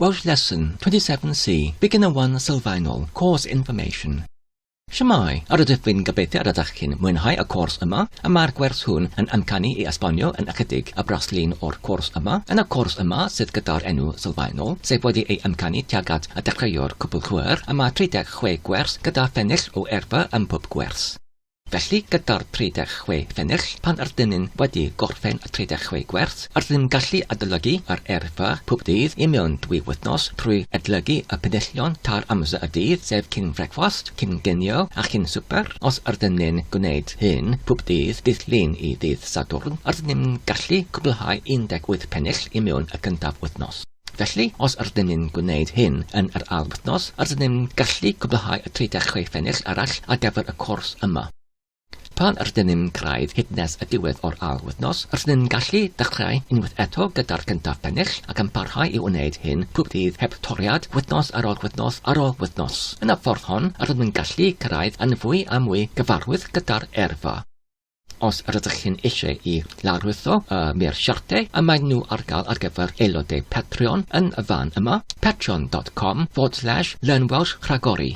Welsh Lesson 27C, Beginner-1 Sylfaenol, Course Information. Shwmai, ar ydych fi'n gobeithio ar ydych chi'n mwynhau y cwrs yma, a mae'r gwers hwn yn amcanu i esbonio yn ychydig y braslun o'r cwrs yma. Yn y cwrs yma sydd gyda'r enw Sylfaenol, sef wedi ei amcanu tuag at y dechreuo'r cwbl chwyr, a mae 36 gwers gyda phennill o erfa ym pob gwers. Felly, gyda'r 36 phennill, pan ydyn ni'n wedi gorffen y 36 gwers, ydyn ni'n gallu adolygu yr erfa pob dydd i mewn 2 wythnos trwy edlygu y penillion ta'r amser y dydd, sef cyn frecwast, cyn ginio a cyn swper. Os ydyn ni'n gwneud hyn pob dydd Llun i dydd Sadwrn, ydyn ni'n gallu cwblhau 18 pennill i mewn y cyntaf wythnos. Felly, os ydyn ni'n gwneud hyn yn yr ail wythnos, ydyn ni'n gallu cwblhau y 36 phennill arall ar gyfer y cwrs yma. Pan ydyn ni'n craidd hyd nes y diwedd o'r ail wythnos, ydyn ni'n gallu dechrau unwaith eto gyda'r cyntaf pennill ac yn parhau i wneud hyn pob dydd heb toriad wythnos ar ôl wythnos ar ôl wythnos. Yn y ffordd hon, ydyn ni'n gallu cyrraedd yn fwy a mwy gyfarwydd gyda'r erfa. Os ydych chi'n eisiau i lawrwytho me'r siartau, a mae nhw ar gael ar gyfer aelodau Patreon yn y fan yma, patreon.com/learnwelshragory.